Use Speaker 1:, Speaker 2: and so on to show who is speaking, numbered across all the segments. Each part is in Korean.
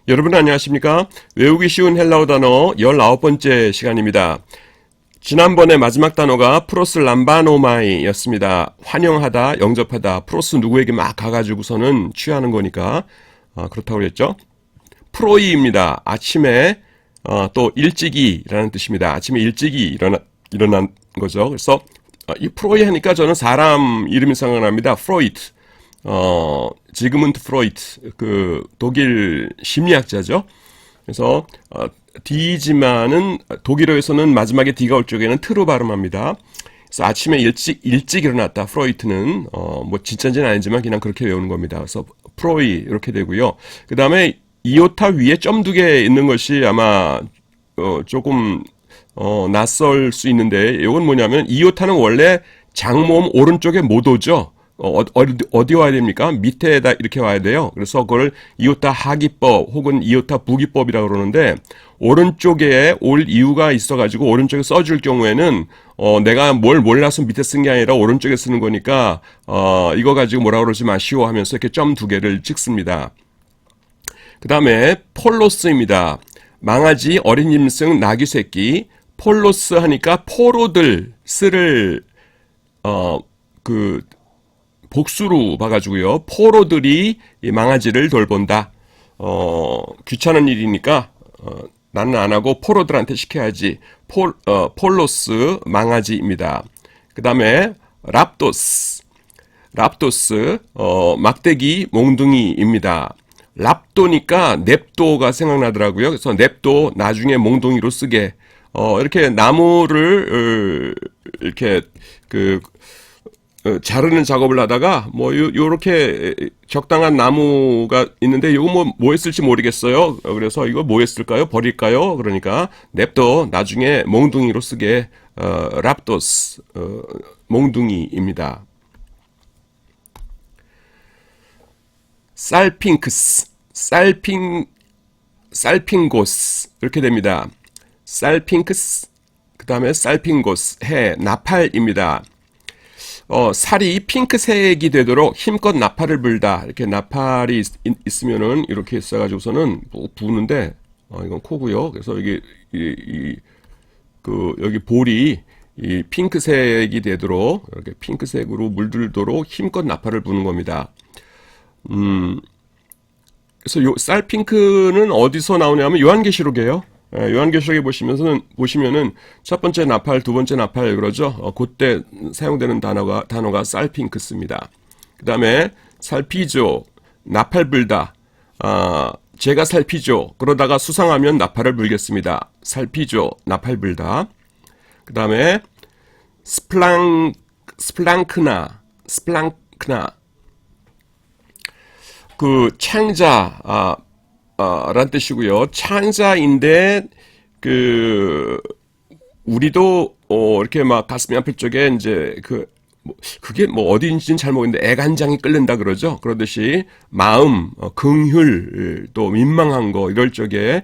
Speaker 1: 여러분 안녕하십니까? 외우기 쉬운 헬라어 단어 19번째 시간입니다. 지난번에 마지막 단어가 프로스 람바노마이 였습니다. 환영하다, 영접하다. 프로스 누구에게 막 가가지고서는 취하는 거니까 그렇다고 그랬죠. 프로이입니다. 아침에 또 일찍이라는 뜻입니다. 아침에 일찍이 일어난 거죠. 그래서 이 프로이 하니까 저는 사람 이름이 생각납니다. 프로이트. 지그문트 프로이트, 그 독일 심리학자죠. 그래서 D지만은 독일어에서는 마지막에 D가 올 적에는 트로 발음합니다. 그래서 아침에 일찍 일어났다. 프로이트는 뭐 진짜인지는 아니지만 그냥 그렇게 외우는 겁니다. 그래서 프로이 이렇게 되고요. 그 다음에 이오타 위에 점 두 개 있는 것이 아마 조금 낯설 수 있는데 이건 뭐냐면 이오타는 원래 장모음 오른쪽에 못 오죠. 어디 와야 됩니까? 밑에다 이렇게 와야 돼요. 그래서 그걸 이오타 하기법 혹은 이오타 부기법이라고 그러는데 오른쪽에 올 이유가 있어가지고 오른쪽에 써줄 경우에는 내가 뭘 몰라서 밑에 쓴 게 아니라 오른쪽에 쓰는 거니까 이거 가지고 뭐라 그러지 마시오 하면서 이렇게 점 두 개를 찍습니다. 그 다음에 폴로스입니다. 망아지, 어린 짐승, 나귀 새끼. 폴로스 하니까 포로들 스를 복수로 봐가지고요. 포로들이 이 망아지를 돌본다. 귀찮은 일이니까 나는 안 하고 포로들한테 시켜야지. 폴로스 망아지입니다. 그 다음에 랍도스, 막대기 몽둥이입니다. 랍도니까 넵도가 생각나더라고요. 그래서 넵도 나중에 몽둥이로 쓰게. 이렇게 나무를 이렇게 자르는 작업을 하다가 요렇게 적당한 나무가 있는데 이거 뭐 했을지 모르겠어요. 그래서 이거 뭐 했을까요? 버릴까요? 그러니까 냅둬 나중에 몽둥이로 쓰게. 랍도스 몽둥이입니다. 살핑크스, 살핑고스 이렇게 됩니다. 살핑크스, 그 다음에 살핑고스, 해, 나팔입니다. 살이 핑크색이 되도록 힘껏 나팔을 불다. 이렇게 나팔이 있으면은 이렇게 있어가지고서는 부는데, 이건 코고요. 그래서 여기 볼이 이 핑크색이 되도록, 이렇게 핑크색으로 물들도록 힘껏 나팔을 부는 겁니다. 그래서 쌀핑크는 어디서 나오냐면 요한계시록이에요. 요한계시록에 보시면은 첫 번째 나팔, 두 번째 나팔 그러죠. 그때 사용되는 단어가 살핑크스입니다. 그 다음에 살피죠. 나팔 불다. 제가 살피죠. 그러다가 수상하면 나팔을 불겠습니다. 살피죠. 나팔 불다. 그 다음에 스플랑크나. 그 창자, 란 뜻이고요. 창자인데 우리도 이렇게 막 가슴이 아플 적에 이제 그게 어디인지는 잘 모르겠는데 애간장이 끓는다 그러죠. 그러듯이 마음, 긍휼, 또 민망한 거 이럴 적에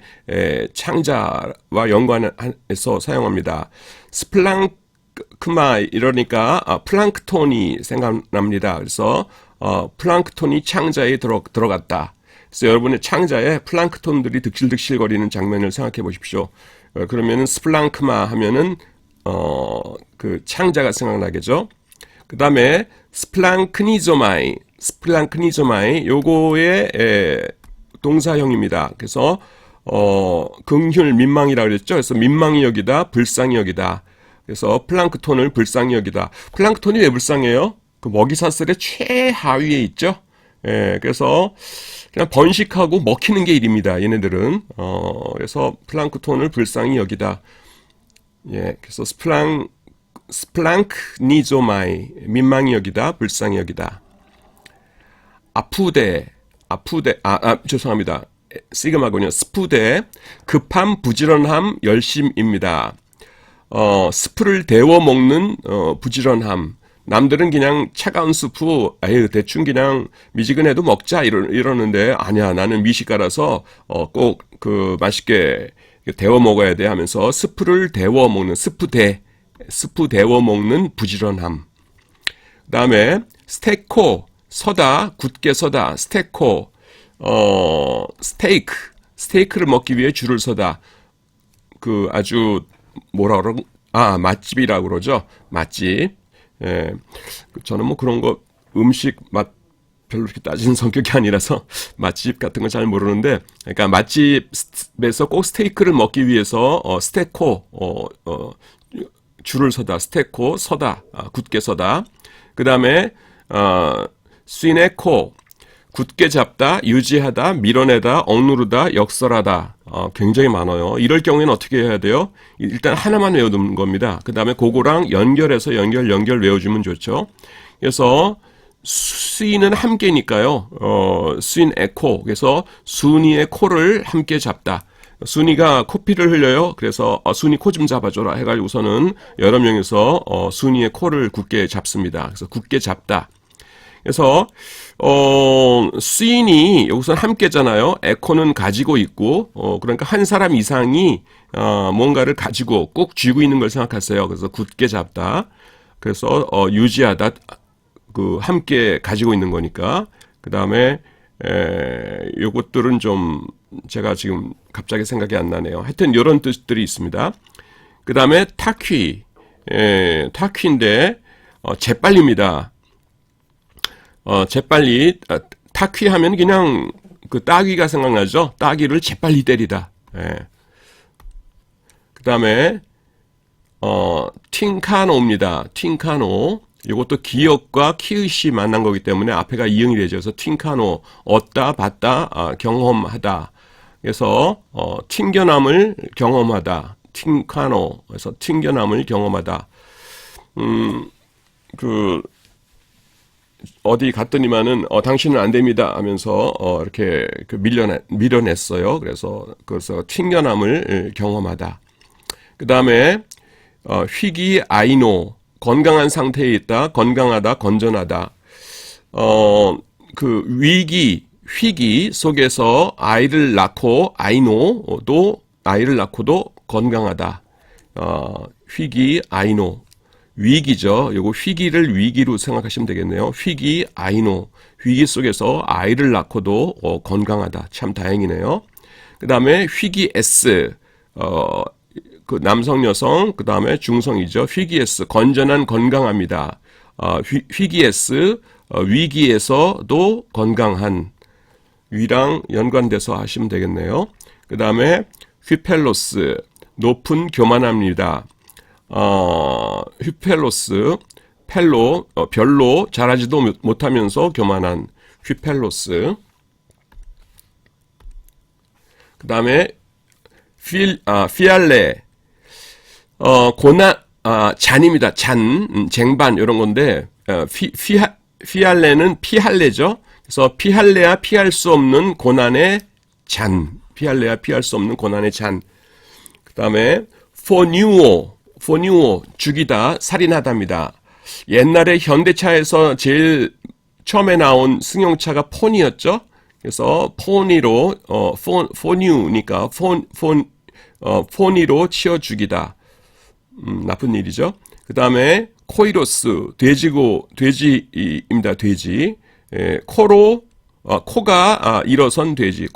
Speaker 1: 창자와 연관해서 사용합니다. 스플랑크마 이러니까 플랑크톤이 생각납니다. 그래서 플랑크톤이 창자에 들어갔다. 그래서 여러분의 창자에 플랑크톤들이 득실득실거리는 장면을 생각해 보십시오. 그러면은 스플랑크마 하면은 그 창자가 생각나겠죠. 그 다음에 스플랑크니조마이 요거의 동사형입니다. 그래서 긍휼 민망이라 그랬죠. 그래서 민망히 여기다, 불쌍히 여기다. 그래서 플랑크톤을 불쌍히 여기다. 플랑크톤이 왜 불쌍해요? 그 먹이사슬의 최하위에 있죠. 그래서 그냥 번식하고 먹히는 게 일입니다. 얘네들은. 그래서 플랑크톤을 불쌍히 여기다. 그래서 스플랑크니조마이, 민망히 여기다, 불쌍히 여기다. 죄송합니다. 시그마군요. 스푸데, 급함, 부지런함, 열심입니다. 스프를 데워 먹는 부지런함. 남들은 그냥 차가운 스프, 대충 그냥 미지근해도 먹자 이러는데 아니야, 나는 미식가라서 꼭 맛있게 데워 먹어야 돼 하면서 스프를 데워 먹는 스프 데워 먹는 부지런함. 그 다음에 스테코, 서다, 굳게 서다, 스테코, 스테이크, 스테이크를 먹기 위해 줄을 서다. 그 아주 뭐라 그러 맛집이라고 그러죠. 맛집. 예. 저는 뭐 그런 거 음식 맛 별로 이렇게 따지는 성격이 아니라서 맛집 같은 건 잘 모르는데, 그러니까 맛집에서 꼭 스테이크를 먹기 위해서 스테코 줄을 서다, 스테코 서다, 굳게 서다. 그 다음에 스위네코 굳게 잡다, 유지하다, 밀어내다, 억누르다, 역설하다. 굉장히 많아요. 이럴 경우에는 어떻게 해야 돼요? 일단 하나만 외우는 겁니다. 그 다음에 그거랑 연결해서 연결 외워주면 좋죠. 그래서 스위는 함께니까요. 스윈 에코. 그래서 순이의 코를 함께 잡다. 순이가 코피를 흘려요. 그래서 순이 코 좀 잡아줘라 해가지고서는 여러 명이서 순이의 코를 굳게 잡습니다. 그래서 굳게 잡다. 그래서 스윈이 여기서 함께잖아요. 에코는 가지고 있고 그러니까 한 사람 이상이 뭔가를 가지고 꼭 쥐고 있는 걸 생각하세요. 그래서 굳게 잡다. 그래서 유지하다. 그 함께 가지고 있는 거니까. 그 다음에 요것들은 좀 제가 지금 갑자기 생각이 안 나네요. 하여튼 이런 뜻들이 있습니다. 그 다음에 타퀴인데 재빨리입니다. 재빨리 타퀴 하면 그냥 그 따귀가 생각나죠. 따귀를 재빨리 때리다. 그 다음에 틴카노입니다. 틴카노. 이것도 기역과 키읔이 만난 거기 때문에 앞에가 이응이 되죠. 그래서 틴카노, 얻다, 받다, 경험하다. 그래서 튕겨남을 경험하다. 틴카노. 그래서 튕겨남을 경험하다. 어디 갔더니만은 당신은 안 됩니다 하면서 이렇게 밀어냈어요. 그래서 튕겨남을 경험하다. 그 다음에 희귀아이노. 건강한 상태에 있다, 건강하다, 건전하다. 위기 속에서 아이를 낳고도 건강하다. 희귀아이노. 위기죠. 요거 희귀를 위기로 생각하시면 되겠네요. 희귀아이노. 위기 속에서 아이를 낳고도 건강하다. 참 다행이네요. 그 다음에 희귀S. 그 남성, 여성, 그 다음에 중성이죠. 희귀S, 건전한, 건강합니다. 희귀S, 위기에서도 건강한. 위랑 연관돼서 하시면 되겠네요. 그 다음에 휘펠로스, 높은, 교만합니다. 휘펠로스, 별로 잘하지도 못하면서 교만한. 휘펠로스. 그 다음에 피알레. 잔입니다. 쟁반, 이런 건데, 피할레는 피할레죠. 그래서 피할레야 피할 수 없는 고난의 잔. 피할레야 피할 수 없는 고난의 잔. 그 다음에, 포뉴오, 죽이다, 살인하다입니다. 옛날에 현대차에서 제일 처음에 나온 승용차가 폰이었죠. 그래서 포니로, 포뉴니까, 포니로 치어 죽이다. 나쁜 일이죠. 그 다음에 코이로스, 돼지입니다. 돼지. 코가 일어선 돼지.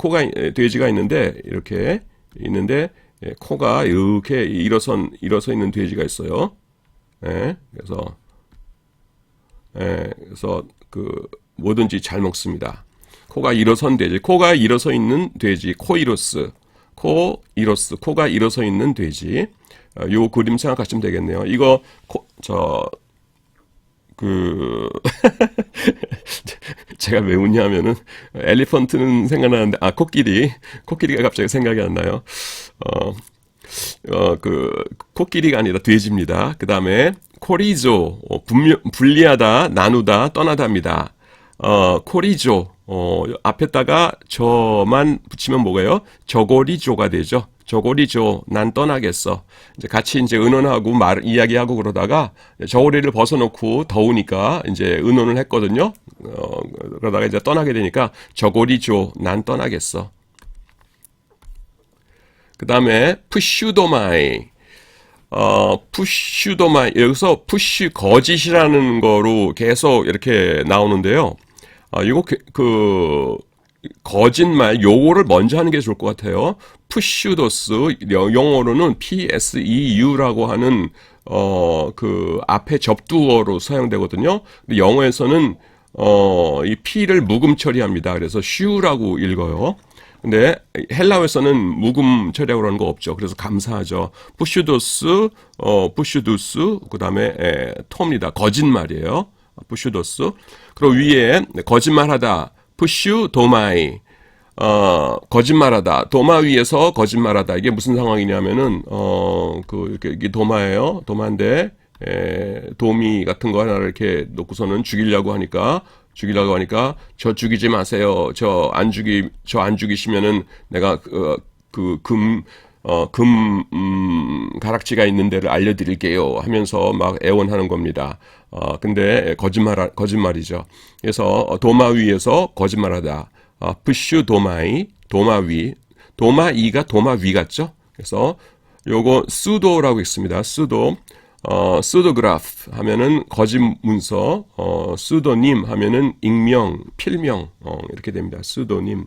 Speaker 1: 돼지가 있는데 이렇게 있는데 코가 이렇게 일어서 있는 돼지가 있어요. 그래서 뭐든지 잘 먹습니다. 코가 일어선 돼지. 코가 일어서 있는 돼지. 코이로스. 코가 일어서 있는 돼지. 요 그림 생각하시면 되겠네요. 이거 제가 왜 웃냐면은 엘리펀트는 생각나는데 코끼리가 갑자기 생각이 안 나요. 코끼리가 아니라 돼지입니다. 그 다음에 코리조, 분리하다, 나누다, 떠나다입니다. 코리조, 앞에다가 저만 붙이면 뭐가요? 저고리조가 되죠. 저고리조, 난 떠나겠어. 이제 같이 이제 의논하고 이야기하고 그러다가 저고리를 벗어놓고 더우니까 이제 의논을 했거든요. 그러다가 이제 떠나게 되니까 저고리조, 난 떠나겠어. 그 다음에 푸슈도마이. 여기서 푸쉬 거짓이라는 거로 계속 이렇게 나오는데요. 이거 거짓말 요거를 먼저 하는 게 좋을 것 같아요. 푸슈도스 영어로는 PSEU라고 하는 그 앞에 접두어로 사용되거든요. 근데 영어에서는 이 P를 묵음 처리합니다. 그래서 슈라고 읽어요. 근데 헬라어에서는 묵음 처리하고 그러는 거 없죠. 그래서 감사하죠. 푸슈도스, 푸슈두스, 그 다음에 토입니다. 거짓말이에요. 푸슈도스. 그리고 위에 거짓말하다. 푸슈 도마이. 거짓말하다. 도마 위에서 거짓말하다. 이게 무슨 상황이냐면은, 이게 도마예요. 도마인데, 도미 같은 거 하나를 이렇게 놓고서는 죽이려고 하니까, 저 죽이지 마세요. 저 안 죽이시면은 내가, 가락지가 있는 데를 알려드릴게요 하면서 막 애원하는 겁니다. 근데 거짓말이죠. 그래서 도마 위에서 거짓말하다. 푸슈 도마이, 도마 위. 도마이가 도마 위 같죠? 그래서 요거 수도라고 있습니다. 수도. 수도그래프 하면은 거짓 문서, 수도님 하면은 익명, 필명, 이렇게 됩니다. 수도님.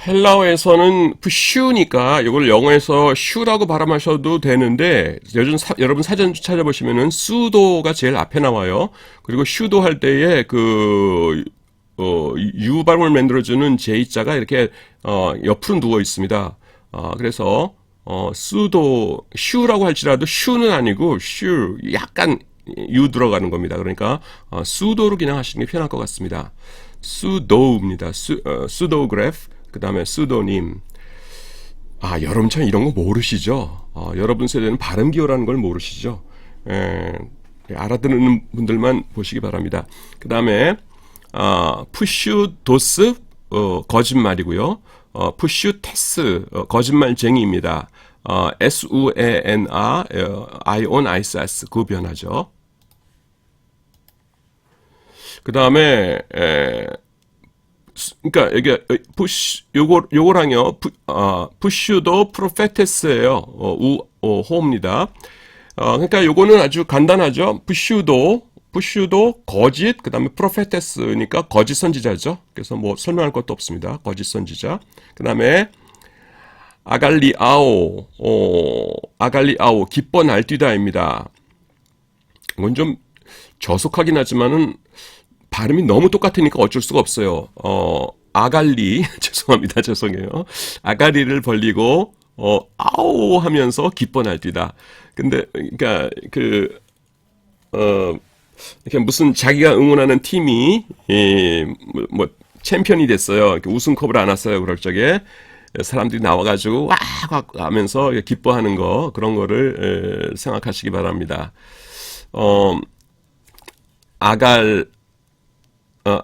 Speaker 1: 헬라어에서는 슈니까 이걸 영어에서 슈라고 발음하셔도 되는데 요즘 여러분 사전 찾아보시면은 수도가 제일 앞에 나와요. 그리고 슈도 할 때에 유 발음을 만들어주는 J자가 이렇게 옆으로 누워 있습니다. 그래서 수도 슈라고 할지라도 슈는 아니고 슈 약간 유 들어가는 겁니다. 그러니까 수도로 그냥 하시는 게 편할 것 같습니다. 수도입니다. 수도그래프. 그 다음에 수도님. 여러분 참 이런 거 모르시죠? 여러분 세대는 발음 기호라는 걸 모르시죠? 알아듣는 분들만 보시기 바랍니다. 그 다음에 푸슈도스 거짓말이고요. 푸슈테스 거짓말쟁이입니다. SUENA ION ISS 그 변화죠. 그 다음에 그러니까 이게 요거랑요 푸슈도 프로페테스예요. 호입니다. 그러니까 요거는 아주 간단하죠. 푸슈도 거짓, 그다음에 프로페테스니까 거짓 선지자죠. 그래서 뭐 설명할 것도 없습니다. 거짓 선지자. 그다음에 아갈리아오 기뻐 날뛰다입니다. 이건 좀 저속하긴 하지만은 발음이 너무 똑같으니까 어쩔 수가 없어요. 아갈리, 죄송해요. 아가리를 벌리고, 아오 하면서 기뻐 날뛰다. 근데, 그러니까, 이렇게 무슨 자기가 응원하는 팀이, 챔피언이 됐어요. 우승컵을 안았어요. 그럴 적에. 사람들이 나와가지고, 와! 하면서 기뻐하는 거, 그런 거를 생각하시기 바랍니다.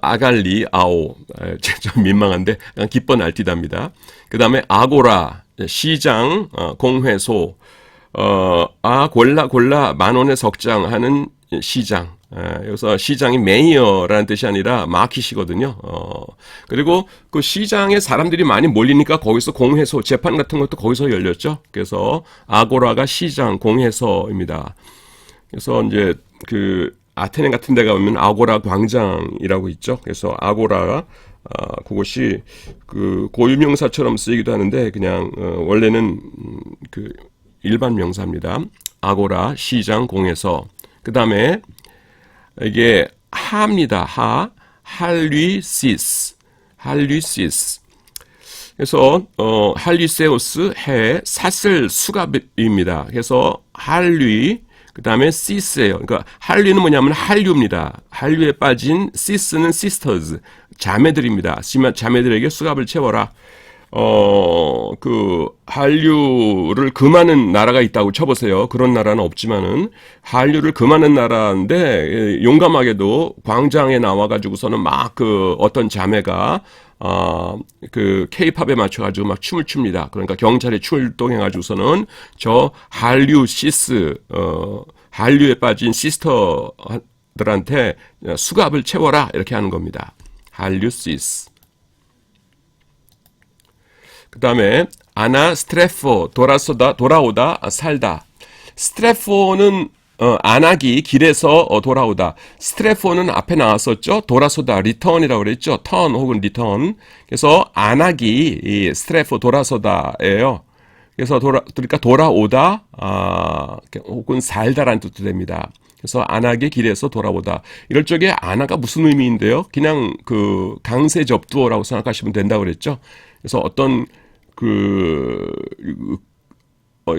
Speaker 1: 아갈리아오 좀 민망한데 그냥 기뻐 날뛰답니다. 그 다음에 아고라 시장 공회소 골라 만 원에 석장 하는 시장. 여기서 시장이 메이어라는 뜻이 아니라 마켓이거든요. 그리고 그 시장에 사람들이 많이 몰리니까 거기서 공회소 재판 같은 것도 거기서 열렸죠. 그래서 아고라가 시장 공회소입니다. 그래서 이제 아테네 같은 데 가보면 아고라 광장이라고 있죠. 그래서 아고라, 그것이 고유명사처럼 쓰이기도 하는데 그냥, 원래는 일반 명사입니다. 아고라, 시장, 공에서. 그 다음에 이게 하입니다. 할리시스. 그래서, 할리세우스, 사슬, 수갑입니다. 그래서 그 다음에 시스예요. 그러니까 한류는 뭐냐면 한류입니다. 한류에 빠진 시스는 시스터즈, 자매들입니다. 자매들에게 수갑을 채워라. 한류를 금하는 나라가 있다고 쳐보세요. 그런 나라는 없지만은 한류를 금하는 나라인데 용감하게도 광장에 나와가지고서는 막 어떤 자매가 케이팝에 맞춰가지고 막 춤을 춥니다. 그러니까 경찰이 출동해가지고서는 저 한류에 빠진 시스터들한테 수갑을 채워라 이렇게 하는 겁니다. 한류시스. 그 다음에 아나 스트레포 돌아오다 살다. 스트레포는 안하기 길에서 돌아오다. 스트레포는 앞에 나왔었죠. 돌아서다 return이라고 그랬죠. turn 혹은 return. 그래서 안하기 이 스트레포 돌아서다예요. 그래서 그러니까 돌아오다 혹은 살다라는 뜻도 됩니다. 그래서 안하기 길에서 돌아오다. 이럴 적에 안하가 무슨 의미인데요? 그냥 그 강세 접두어라고 생각하시면 된다고 그랬죠. 그래서 어떤 그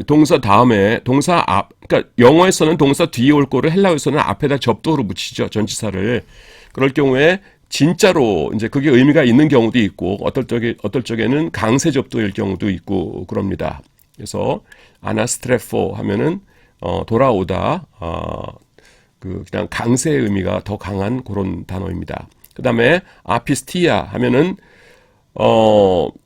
Speaker 1: 동사 다음에 동사 앞, 그러니까 영어에서는 동사 뒤에 올 거를 헬라어에서는 앞에다 접두어로 붙이죠. 전치사를. 그럴 경우에 진짜로 이제 그게 의미가 있는 경우도 있고 어떨 적에는 강세 접두어일 경우도 있고 그럽니다. 그래서 아나스트레포 하면은 돌아오다 그냥 강세의 의미가 더 강한 그런 단어입니다. 그다음에 아피스티아 하면은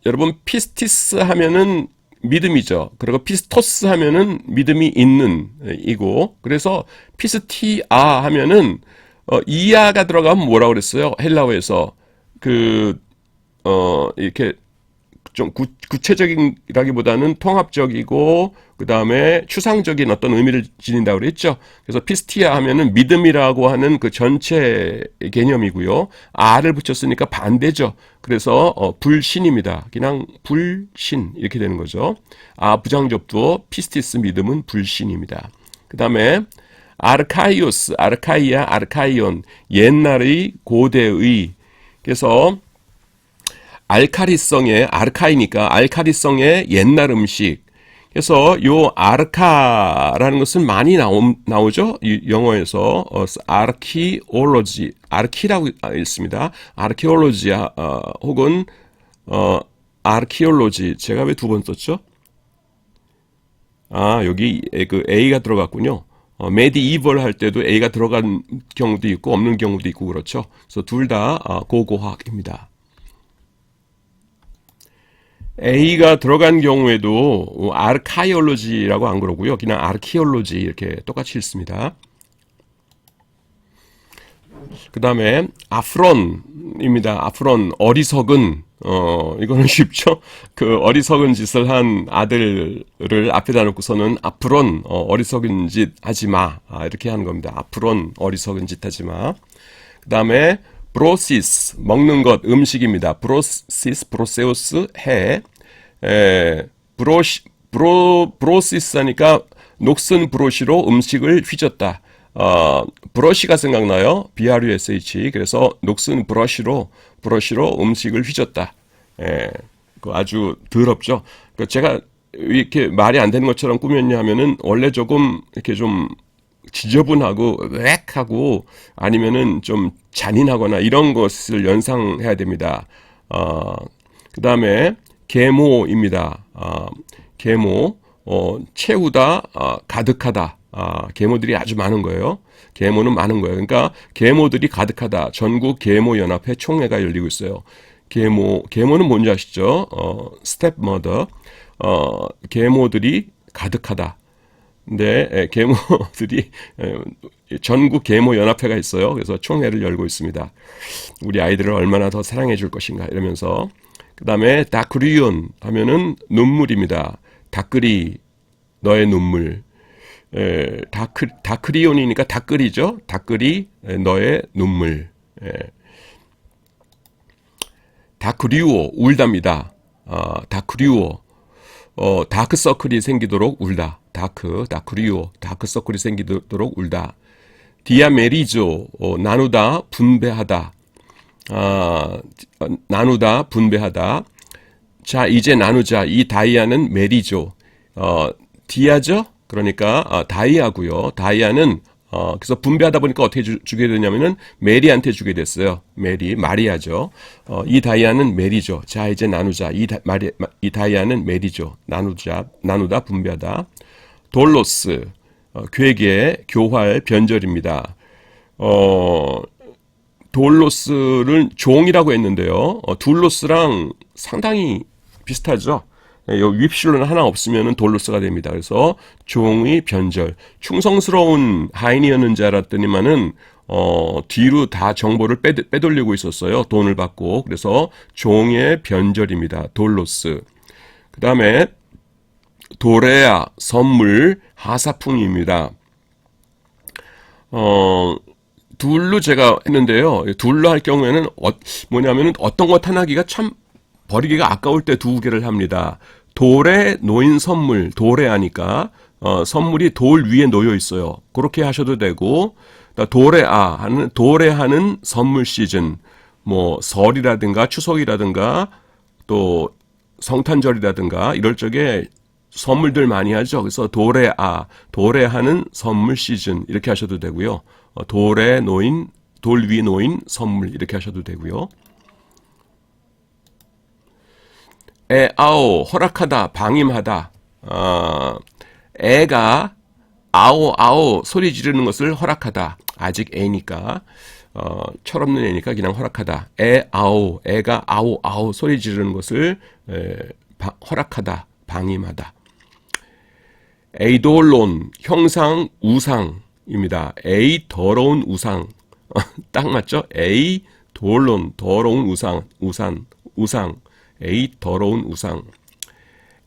Speaker 1: 여러분 피스티스 하면은 믿음이죠. 그리고 피스토스 하면은 믿음이 있는 이고 그래서 피스티아 하면은 이아가 들어가면 뭐라고 그랬어요? 헬라어에서 이렇게 좀 구체적이라기보다는 통합적이고 그 다음에 추상적인 어떤 의미를 지닌다고 그랬죠. 그래서 피스티아 하면은 믿음이라고 하는 그 전체 개념이고요. 아를 붙였으니까 반대죠. 그래서 불신입니다. 그냥 불신 이렇게 되는 거죠. 부장접두어 피스티스 믿음은 불신입니다. 그 다음에 아르카이오스, 아르카이아, 아르카이온 옛날의 고대의 그래서 알카리성의 아르카이니까 알카리성의 옛날 음식. 그래서 요 아르카라는 것은 많이 나오죠. 영어에서 아르키올로지, 아르키라고 읽습니다. 아르키올로지 혹은 아르키올로지. 제가 왜 두 번 썼죠? 여기 그 A가 들어갔군요. 메디이벌 할 때도 A가 들어간 경우도 있고 없는 경우도 있고 그렇죠. 그래서 둘 다 고고학입니다. A가 들어간 경우에도 아르카이올로지라고 안 그러고요. 그냥 아르키올로지 이렇게 똑같이 읽습니다. 그 다음에 아프론입니다. 아프론 어리석은 이거는 쉽죠. 그 어리석은 짓을 한 아들을 앞에다 놓고서는 아프론 어리석은 짓 하지 마 이렇게 하는 겁니다. 아프론 어리석은 짓 하지 마. 그 다음에 브로시스 먹는 것 음식입니다. 브로시스 브로세우스 해 브로시스 하니까 녹슨 브로시로 음식을 휘젓다. 브러쉬가 생각나요. BRUSH. 그래서 녹슨 브러쉬로 음식을 휘젓다. 아주 더럽죠. 제가 이렇게 말이 안 되는 것처럼 꾸몄냐 하면은 원래 조금 이렇게 좀 지저분하고 웩하고 아니면은 좀 잔인하거나 이런 것을 연상해야 됩니다. 그 다음에 계모입니다. 계모 채우다 가득하다. 계모들이 아주 많은 거예요. 계모는 많은 거예요. 그러니까 계모들이 가득하다. 전국 계모연합회 총회가 열리고 있어요. 계모는 뭔지 아시죠? 스텝머더. 계모들이 가득하다. 근데 계모들이 전국 계모연합회가 있어요. 그래서 총회를 열고 있습니다. 우리 아이들을 얼마나 더 사랑해 줄 것인가 이러면서. 그 다음에 다크리온 하면은 눈물입니다. 다크리 너의 눈물. 다크리온이니까 다크리죠. 다크리 너의 눈물. 다크리오 울답니다. 다크리오 다크서클이 생기도록 울다. 다크리오 다크서클이 생기도록 울다. 디아메리조 나누다 분배하다. 나누다 분배하다. 자 이제 나누자. 이 다이아는 메리죠. 디아죠. 그러니까 다이아고요. 다이아는 그래서 분배하다 보니까 어떻게 주게 되냐면은 메리한테 주게 됐어요. 마리아죠. 이 다이아는 메리죠. 자 이제 나누자. 이 다이아는 메리죠. 나누다 분배하다. 돌로스 괴계 교활 변절입니다. 돌로스를 종이라고 했는데요. 둘로스랑 상당히 비슷하죠. 윕실로는 하나 없으면 돌로스가 됩니다. 그래서 종의 변절. 충성스러운 하인이었는 줄 알았더니만은 뒤로 다 정보를 빼돌리고 있었어요. 돈을 받고. 그래서 종의 변절입니다. 돌로스. 그 다음에 도레아 선물 하사풍입니다. 둘로 제가 했는데요. 둘로 할 경우에는 뭐냐면은 어떤 것 하나기가 참 버리기가 아까울 때 두 개를 합니다. 돌에 놓인 선물, 돌에 하니까 선물이 돌 위에 놓여 있어요. 그렇게 하셔도 되고, 돌에 하는 선물 시즌, 뭐 설이라든가 추석이라든가 또 성탄절이라든가 이럴 적에 선물들 많이 하죠. 그래서 돌에 하는 선물 시즌 이렇게 하셔도 되고요. 돌 위에 놓인 선물 이렇게 하셔도 되고요. 아오 허락하다 방임하다. 애가 아오 아오 소리 지르는 것을 허락하다. 아직 애니까 철없는 애니까 그냥 허락하다. 애가 아오 아오 소리 지르는 것을 허락하다. 방임하다. 에이돌론 형상 우상입니다. 에이 더러운 우상 딱 맞죠? 에이 돌론 더러운 우상 에이 더러운 우상.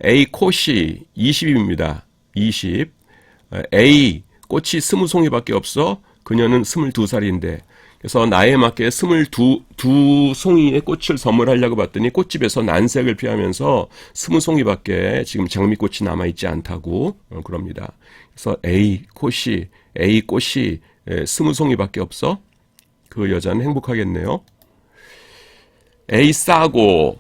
Speaker 1: 에이 꽃이 20입니다. 20. 에이 꽃이 20송이밖에 없어. 그녀는 22살인데. 그래서 나이에 맞게 22송이의 꽃을 선물하려고 봤더니 꽃집에서 난색을 피하면서 20송이밖에 지금 장미꽃이 남아있지 않다고 그럽니다. 그래서 에이 꽃이 20송이밖에 없어. 그 여자는 행복하겠네요. 에이 싸고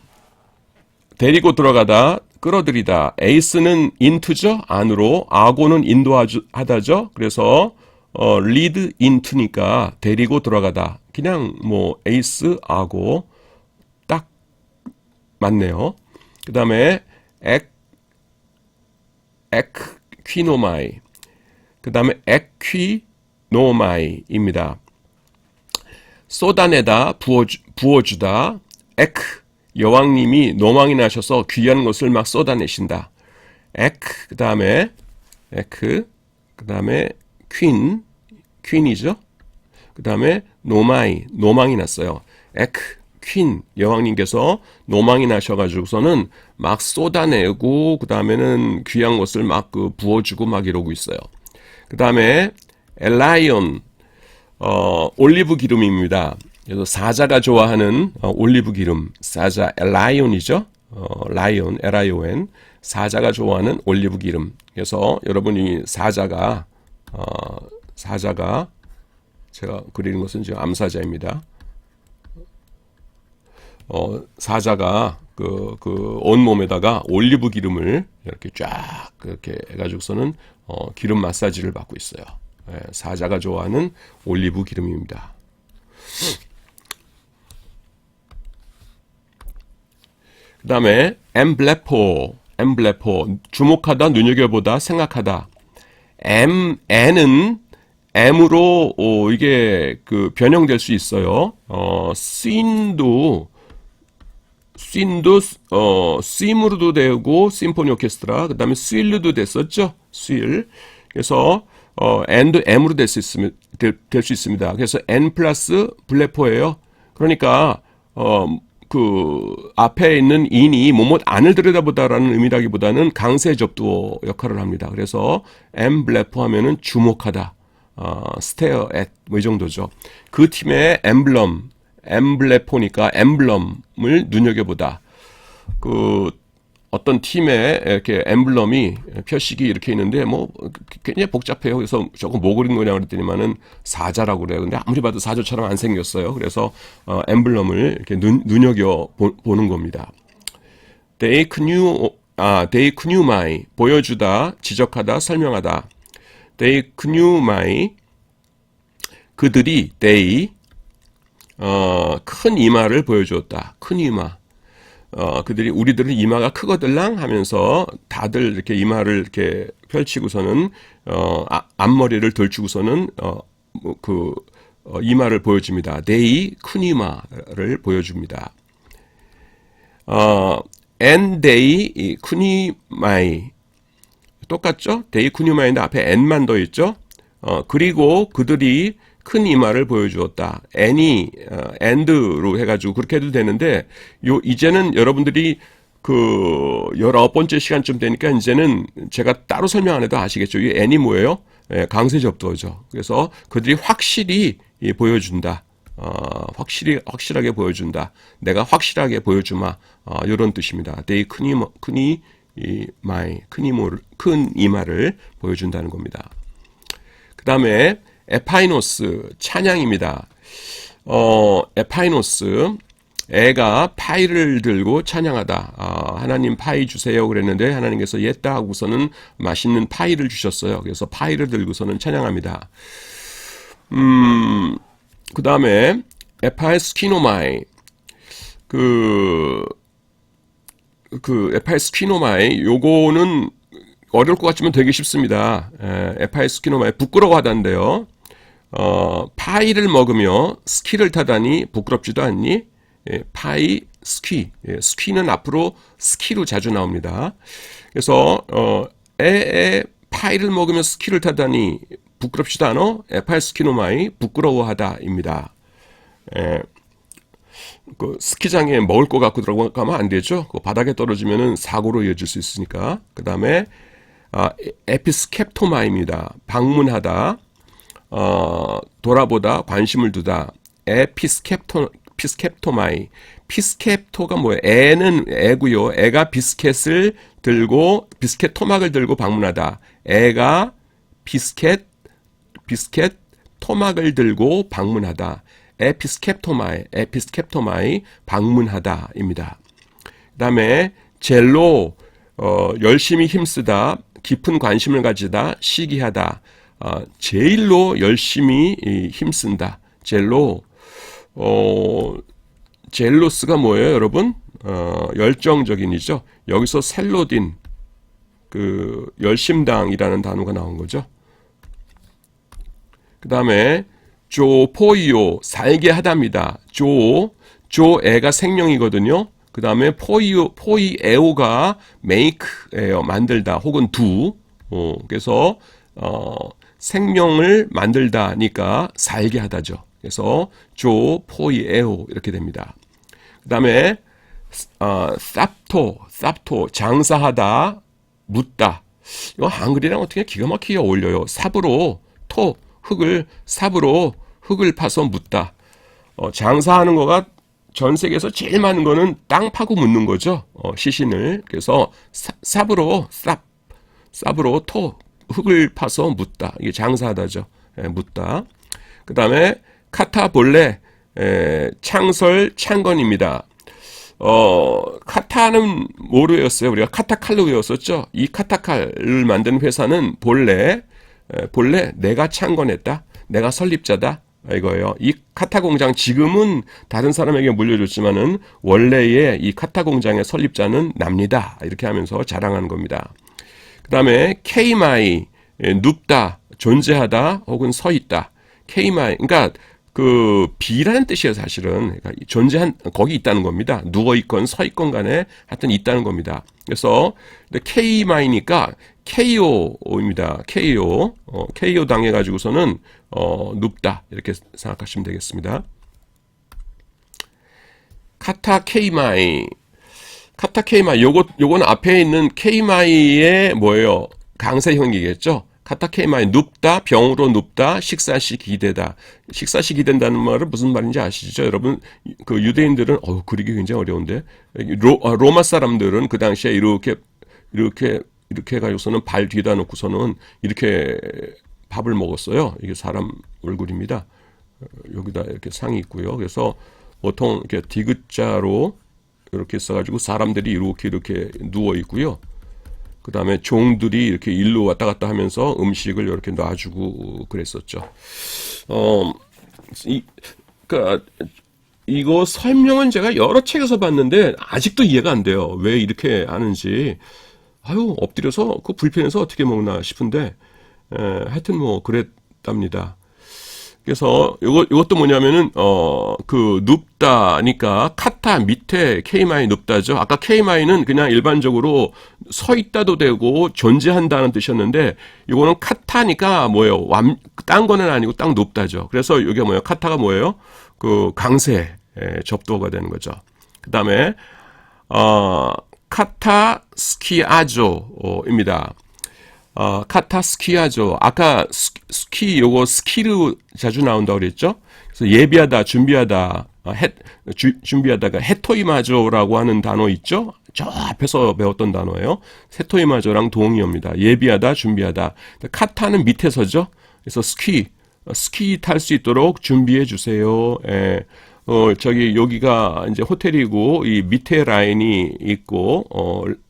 Speaker 1: 데리고 들어가다 끌어들이다. 에이스는 인투죠. 안으로. 아고는 인도하다죠. 그래서 리드 인투니까 데리고 들어가다. 그냥 뭐 에이스 아고 딱 맞네요. 그 다음에 에퀴노마이. 그 다음에 에퀴노마이입니다. 쏟아내다 부어주다. 여왕님이 노망이 나셔서 귀한 것을 막 쏟아내신다. 그 다음에 퀸이죠. 그 다음에 노망이 났어요. 퀸, 여왕님께서 노망이 나셔가지고서는 막 쏟아내고, 그 다음에는 귀한 것을 막 부어주고 막 이러고 있어요. 그 다음에 엘라이온, 올리브 기름입니다. 그래서 사자가 좋아하는 올리브 기름, 사자, 라이온이죠. 라이온, LION, 사자가 좋아하는 올리브 기름. 그래서 여러분이 사자가 제가 그리는 것은 지금 암사자입니다. 사자가 그 온몸에다가 올리브 기름을 이렇게 쫙 그렇게 해가지고서는 기름 마사지를 받고 있어요. 사자가 좋아하는 올리브 기름입니다. 그 다음에 엠블레포, 주목하다, 눈여겨보다, 생각하다. N은 M으로 이게 그 변형될 수 있어요. 스임으로도 되고 심포니 오케스트라, 그 다음에 스윌로도 됐었죠. 스윌. 그래서 N도 M으로 될 수 있습니다. 그래서 N 플러스 블레포예요. 그러니까 그 앞에 있는 인이 뭐뭐 안을 들여다보다라는 의미라기보다는 강세 접두어 역할을 합니다. 그래서 엠블레포 하면은 주목하다, stare at 뭐 이 정도죠. 그 팀의 엠블레포니까 엠블럼을 눈여겨보다. 그 어떤 팀에 이렇게 엠블럼이 표식이 이렇게 있는데 뭐 굉장히 복잡해요. 그래서 조금 뭐 그린 거냐 그랬더니만은 사자라고 그래요. 근데 아무리 봐도 사자처럼 안 생겼어요. 그래서 엠블럼을 이렇게 눈여겨 보는 겁니다. They knew my 보여주다, 지적하다, 설명하다. They knew my 그들이 큰 이마를 보여주었다. 큰 이마. 우리들은 이마가 크거들랑 하면서 다들 이렇게 이마를 이렇게 펼치고서는, 앞머리를 들추고서는, 이마를 보여줍니다. 큰 이마를 보여줍니다. and they, 쿠니마이. 똑같죠? they 쿠니마이인데 앞에 n만 더 있죠? 그리고 그들이 큰 이마를 보여주었다. and로 해가지고 그렇게 해도 되는데, 이제는 여러분들이 그 19번째 시간쯤 되니까 이제는 제가 따로 설명 안 해도 아시겠죠? 이 n이 뭐예요? 강세 접두어죠. 그래서 그들이 확실히 보여준다. 확실하게 보여준다. 내가 확실하게 보여주마. 이런 뜻입니다. they 큰 이마를 보여준다는 겁니다. 그 다음에 에파이노스, 찬양입니다. 에파이노스, 애가 파이를 들고 찬양하다. 하나님 파이 주세요 그랬는데 하나님께서 옛다 하고서는 맛있는 파이를 주셨어요. 그래서 파이를 들고서는 찬양합니다. 그 다음에 에파에스키노마이, 에파에스키노마이, 요거는 어려울 것 같지만 되게 쉽습니다. 에파에스키노마이, 부끄러워하다인데요. 파이를 먹으며 스키를 타다니 부끄럽지도 않니? 파이, 스키. 스키는 앞으로 스키로 자주 나옵니다. 그래서 파이를 먹으며 스키를 타다니 부끄럽지도 않아? 에파에스키노마이, 부끄러워하다입니다. 그 스키장에 먹을 거 갖고 들어가면 안 되죠. 그 바닥에 떨어지면은 사고로 이어질 수 있으니까. 그 다음에 에피스캡토마입니다. 방문하다, 돌아보다, 관심을 두다. 피스캡토마이. 피스캡토가 뭐예요? 애는 애고요. 애가 비스켓을 들고 비스켓 토막을 들고 방문하다. 애가 비스켓 토막을 들고 방문하다. 에피스캡토마이 방문하다입니다. 그 다음에 젤로, 열심히 힘쓰다, 깊은 관심을 가지다, 시기하다. 제일로 열심히 힘쓴다. 젤로스가 뭐예요, 여러분? 열정적인이죠. 여기서 셀로딘, 열심당이라는 단어가 나온 거죠. 그 다음에 조포이오, 살게 하답니다. 애가 생명이거든요. 그 다음에 포이에오가 make예요, 만들다 혹은 do. 그래서 생명을 만들다니까 살게 하다죠. 그래서 조포이에오 이렇게 됩니다. 그 다음에 삽토, 장사하다, 묻다. 이거 한글이랑 어떻게 기가 막히게 어울려요. 삽으로 흙을 파서 묻다. 장사하는 거가 전 세계에서 제일 많은 거는 땅 파고 묻는 거죠. 시신을. 그래서 삽으로 흙을 파서 묻다. 이게 장사하다죠. 묻다. 그 다음에 카타볼레, 창건입니다. 카타는 뭐로 외웠어요? 우리가 카타칼로 외웠었죠. 이 카타칼을 만든 회사는 본래 내가 창건했다, 내가 설립자다 이거예요. 이 카타 공장 지금은 다른 사람에게 물려줬지만은 원래의 이 카타 공장의 설립자는 납니다. 이렇게 하면서 자랑하는 겁니다. 그 다음에 케이마이, 눕다, 존재하다 혹은 서 있다. 케이마이, 그러니까 비라는 뜻이에요, 사실은. 그러니까 거기 있다는 겁니다. 누워있건 서있건 간에 하여튼 있다는 겁니다. 그래서, K마이니까 KO입니다. KO. KO 당해가지고서는, 눕다. 이렇게 생각하시면 되겠습니다. 카타 K마이. 요건 앞에 있는 K마이의 뭐예요? 강세형이겠죠? 카타케이마이, 눕다, 병으로 눕다, 식사시기되다. 식사시기된다는 말은 무슨 말인지 아시죠? 여러분, 유대인들은, 그리기 굉장히 어려운데, 로마 사람들은 그 당시에 이렇게 해가지고서는 발 뒤에다 놓고서는 이렇게 밥을 먹었어요. 이게 사람 얼굴입니다. 여기다 이렇게 상이 있고요. 그래서 보통 이렇게 디귿자로 이렇게 써가지고 사람들이 이렇게 누워 있고요. 그 다음에 종들이 이렇게 일로 왔다 갔다 하면서 음식을 이렇게 놔주고 그랬었죠. 이거 설명은 제가 여러 책에서 봤는데 아직도 이해가 안 돼요. 왜 이렇게 하는지. 엎드려서 불편해서 어떻게 먹나 싶은데, 하여튼 그랬답니다. 그래서 이것도 뭐냐면은 눕다니까 카타 밑에 K마이 눕다죠. 아까 K마이는 그냥 일반적으로 서 있다도 되고 존재한다는 뜻이었는데 이거는 카타니까 뭐예요? 딴 거는 아니고 딱 눕다죠. 그래서 이게 뭐예요? 카타가 뭐예요? 강세 접두어가 되는 거죠. 그다음에 카타 스키아조입니다. 카타 스키하죠. 아까 스키 요거 스키르 자주 나온다고 그랬죠. 그래서 예비하다, 준비하다, 준비하다가 헤토이마조라고 하는 단어 있죠. 저 앞에서 배웠던 단어예요. 세토이마조랑 동의어입니다. 예비하다, 준비하다. 카타는 밑에서죠. 그래서 스키 탈 수 있도록 준비해 주세요. 예. 저기 여기가 이제 호텔이고 이 밑에 라인이 있고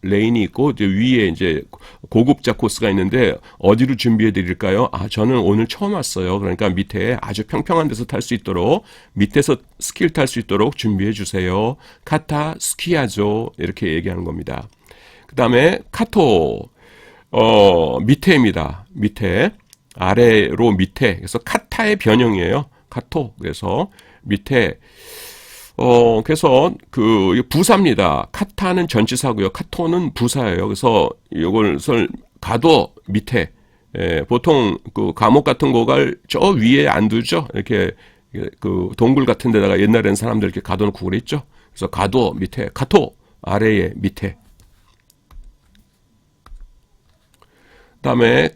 Speaker 1: 레인이 있고 이제 위에 이제 고급자 코스가 있는데 어디로 준비해 드릴까요? 저는 오늘 처음 왔어요. 그러니까 밑에 아주 평평한 데서 탈 수 있도록 밑에서 스키를 탈 수 있도록 준비해 주세요. 카타 스키하죠. 이렇게 얘기하는 겁니다. 그다음에 카토 밑에입니다. 밑에 아래로 밑에 그래서 카타의 변형이에요. 카토 그래서 밑에 그래서 부사입니다. 카타는 전치사고요. 카토는 부사예요. 그래서 이것을 가도 밑에 보통 그 감옥 같은 거가 저 위에 안 두죠. 이렇게 그 동굴 같은 데다가 옛날에는 사람들 이렇게 가둬놓고 그랬죠. 그래서 가도 밑에 카토 아래에 밑에. 그다음에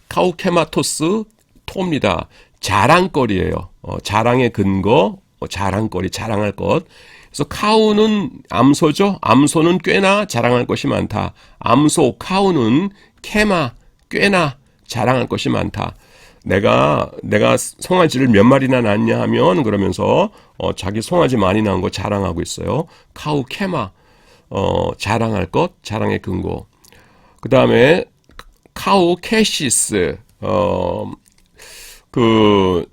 Speaker 1: 카우케마토스 토입니다. 자랑거리예요. 자랑의 근거, 자랑거리, 자랑할 것. 그래서 카우는 암소죠. 암소는 꽤나 자랑할 것이 많다. 암소, 카우는 꽤나 자랑할 것이 많다. 내가 송아지를 몇 마리나 낳냐 하면 그러면서 자기 송아지 많이 낳은 거 자랑하고 있어요. 카우 자랑할 것, 자랑의 근거. 그 다음에 카우 캐시스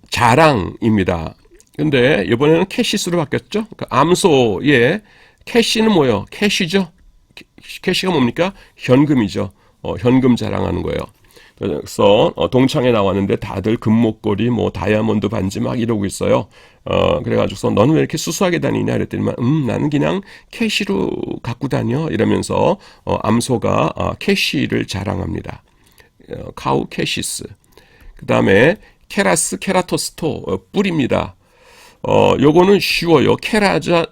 Speaker 1: 자랑입니다. 근데 이번에는 캐시스로 바뀌었죠. 그러니까 암소의 캐시는 뭐예요? 캐시죠. 캐시가 뭡니까? 현금이죠. 현금 자랑하는 거예요. 그래서 동창회 나왔는데 다들 금목걸이, 뭐 다이아몬드 반지 막 이러고 있어요. 그래가지고서 너는 왜 이렇게 수수하게 다니냐 그랬더니 나는 그냥 캐시로 갖고 다녀 이러면서 암소가 캐시를 자랑합니다. 카우 캐시스. 그 다음에 케라토스토 뿔입니다. 요거는 쉬워요. 케라죠.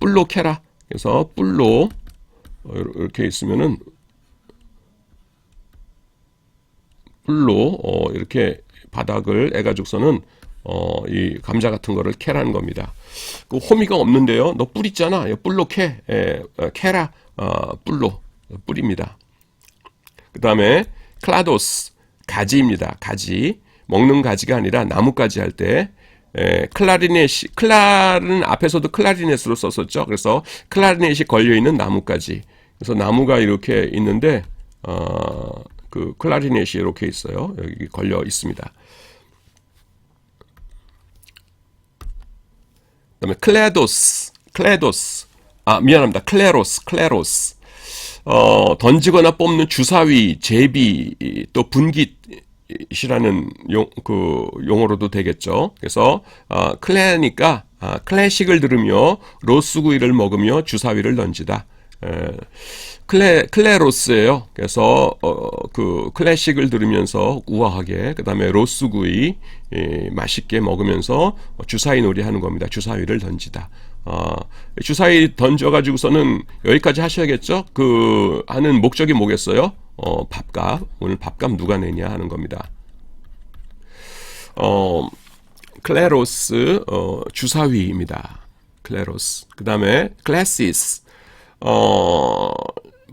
Speaker 1: 뿔로 케라. 그래서 뿔로 이렇게 있으면은 뿔로 이렇게 바닥을 애가죽서는 이 감자 같은 거를 캐라는 겁니다. 그 호미가 없는데요. 너 뿔 있잖아. 뿔로 캐라 뿔로 뿔입니다. 그 다음에 클라도스 가지입니다. 가지 먹는 가지가 아니라 나뭇가지 할 때 클라는 앞에서도 클라리넷으로 썼었죠. 그래서 클라리넷이 걸려있는 나뭇가지. 그래서 나무가 이렇게 있는데 그 클라리넷이 이렇게 있어요. 여기 걸려 있습니다. 그다음에 클레도스. 미안합니다. 클레로스. 던지거나 뽑는 주사위, 제비, 또 분깃이라는 용어로도 되겠죠. 그래서 클레니까 클래식을 들으며 로스구이를 먹으며 주사위를 던지다. 클레로스예요. 그래서 그 클래식을 들으면서 우아하게 그다음에 로스구이 맛있게 먹으면서 주사위 놀이 하는 겁니다. 주사위를 던지다. 주사위 던져가지고서는 여기까지 하셔야겠죠? 하는 목적이 뭐겠어요? 밥값. 오늘 밥값 누가 내냐 하는 겁니다. 클레로스, 주사위입니다. 클레로스. 그 다음에 클래시스,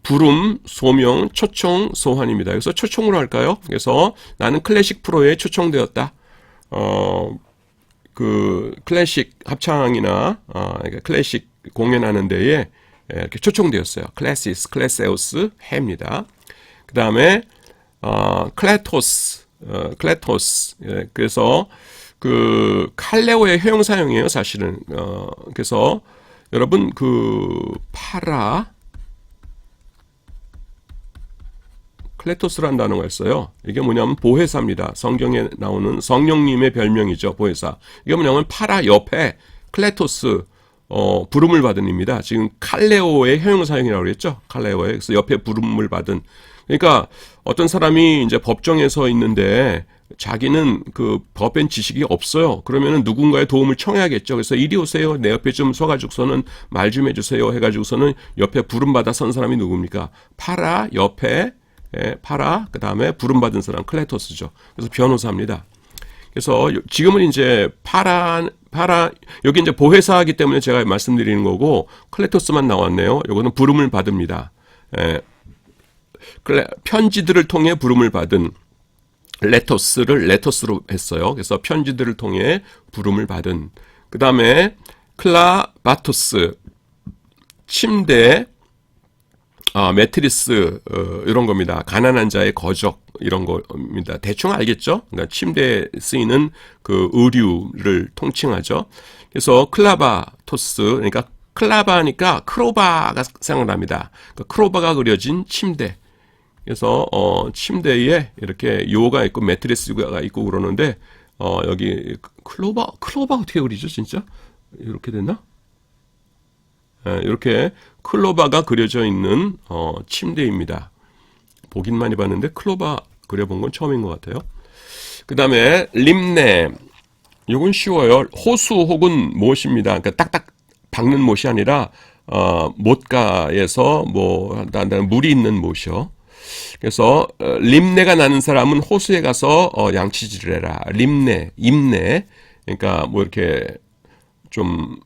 Speaker 1: 부름, 소명, 초청, 소환입니다. 그래서 초청으로 할까요? 그래서 나는 클래식 프로에 초청되었다. 클래식 합창이나 클래식 공연하는 데에 이렇게 초청되었어요. 클래세우스 해입니다. 그 다음에 클레토스. 그래서 칼레오의 회용 사용이에요, 사실은. 그래서 여러분 클레토스라는 단어가 있어요. 이게 뭐냐면 보혜사입니다. 성경에 나오는 성령님의 별명이죠. 보혜사. 이게 뭐냐면 파라 옆에 클레토스 부름을 받은 입니다. 지금 칼레오의 형용사형이라고 그랬죠. 칼레오의. 그래서 옆에 부름을 받은. 그러니까 어떤 사람이 이제 법정에서 있는데 자기는 그 법엔 지식이 없어요. 그러면은 누군가의 도움을 청해야겠죠. 그래서 이리 오세요. 내 옆에 좀 서가지고서는 말 좀 해주세요. 해가지고서는 옆에 부름받아 선 사람이 누굽니까? 파라 옆에 파라 그 다음에 부름받은 사람 클레토스죠. 그래서 변호사입니다. 그래서 지금은 이제 파라 여기 이제 보혜사이기 때문에 제가 말씀드리는 거고 클레토스만 나왔네요. 요거는 부름을 받습니다. 편지들을 통해 부름을 받은 레터스를 레터스로 했어요. 그래서 편지들을 통해 부름을 받은. 그 다음에 클라바토스 침대, 매트리스 이런 겁니다. 가난한 자의 거적 이런 겁니다. 대충 알겠죠? 그러니까 침대에 쓰이는 그 의류를 통칭하죠. 그래서 클라바토스 그러니까 클라바니까 크로바가 생각납니다. 그러니까 크로바가 그려진 침대. 그래서 침대에 이렇게 요가 있고 매트리스가 있고 그러는데 여기 클로바 어떻게 그리죠 진짜? 이렇게 됐나? 이렇게 클로바가 그려져 있는 침대입니다. 보긴 많이 봤는데 클로바 그려본 건 처음인 것 같아요. 그 다음에 림네 이건 쉬워요. 호수 혹은 못입니다. 그러니까 딱딱 박는 못이 아니라 못가에서 뭐 물이 있는 못이요. 그래서 림내가 나는 사람은 호수에 가서 양치질을 해라. 림내, 임내. 그러니까 뭐 이렇게 좀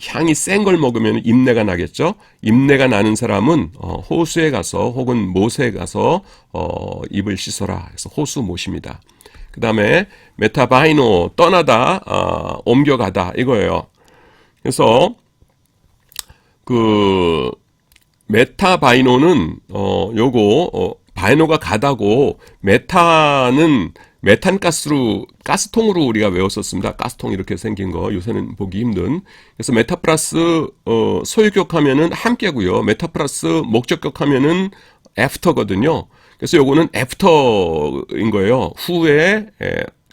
Speaker 1: 향이 센 걸 먹으면 임내가 나겠죠. 임내가 나는 사람은 호수에 가서 혹은 못에 가서 입을 씻어라. 그래서 호수 못입니다. 그 다음에 메타바이노 떠나다, 옮겨가다 이거예요. 그래서 그 메타바이노는 요거 바이노가 가다고 메타는 메탄가스로 가스통으로 우리가 외웠었습니다. 가스통 이렇게 생긴 거 요새는 보기 힘든. 그래서 메타 플러스 소유격하면은 함께고요. 메타 플러스 목적격하면은 애프터거든요. 그래서 요거는 애프터인 거예요. 후에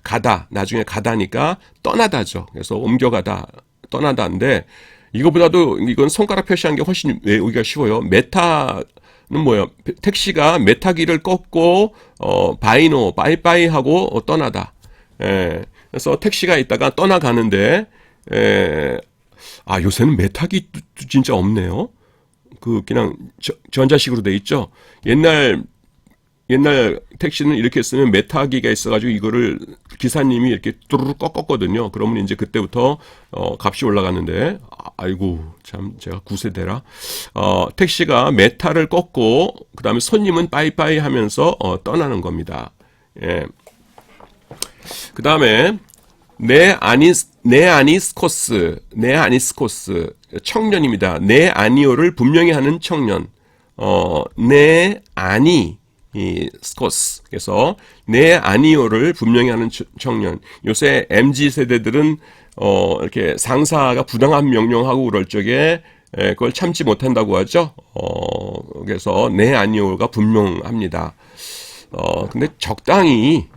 Speaker 1: 가다 나중에 가다니까 떠나다죠. 그래서 옮겨가다 떠나다인데 이거보다도 이건 손가락 표시한 게 훨씬 외우기가 쉬워요. 메타는 뭐예요? 택시가 메타기를 꺾고 바이노 빠이빠이 하고 떠나다. 그래서 택시가 있다가 떠나가는데 요새는 메타기 진짜 없네요. 그 그냥 전자식으로 돼 있죠. 옛날 택시는 이렇게 쓰면 메타기가 있어가지고 이거를 기사님이 이렇게 뚜루루 꺾었거든요. 그러면 이제 그때부터 값이 올라갔는데 아이고 참 제가 구세대라. 택시가 메타를 꺾고 그 다음에 손님은 빠이빠이 하면서 떠나는 겁니다. 예. 그 다음에 네아니스코스 청년입니다. 네아니오를 분명히 하는 청년. 네아니 스코스. 그래서 네아니오를 분명히 하는 청년. 요새 MZ 세대들은 이렇게 상사가 부당한 명령하고 그럴 적에 그걸 참지 못한다고 하죠. 그래서 네아니오가 분명합니다. 근데 적당히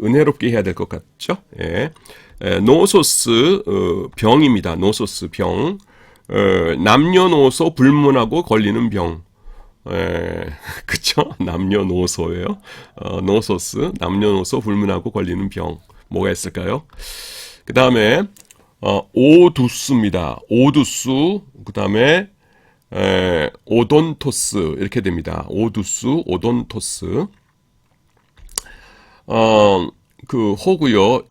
Speaker 1: 은혜롭게 해야 될 것 같죠. 예. 노소스 병입니다. 노소스 병. 남녀노소 불문하고 걸리는 병. 그쵸? 남녀노소예요. 노소스, 남녀노소 불문하고 걸리는 병. 뭐가 있을까요? 그 다음에, 오두스입니다. 오두스, 그 다음에, 오돈토스, 이렇게 됩니다. 오두스, 오돈토스. 그, 호구요,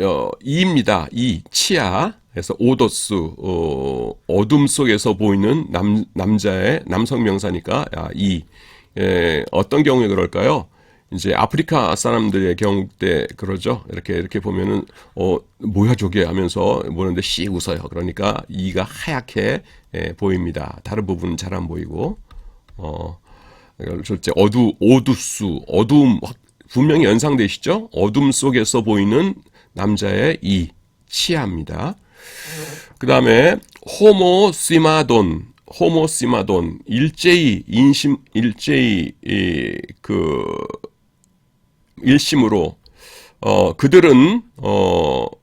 Speaker 1: 이입니다. 치아. 그래서 오도스, 어둠 속에서 보이는 남자의 남성 명사니까, 어떤 경우에 그럴까요? 이제 아프리카 사람들의 경우 때 그러죠. 이렇게 보면은, 뭐야 저게 하면서 보는데 씩 웃어요. 그러니까 이가 하얗게 보입니다. 다른 부분은 잘 안 보이고, 절제 오두스, 어두움, 분명히 연상되시죠? 어둠 속에서 보이는 남자의 치아입니다. 그 다음에 호모시마돈 일제히 일심으로 그들은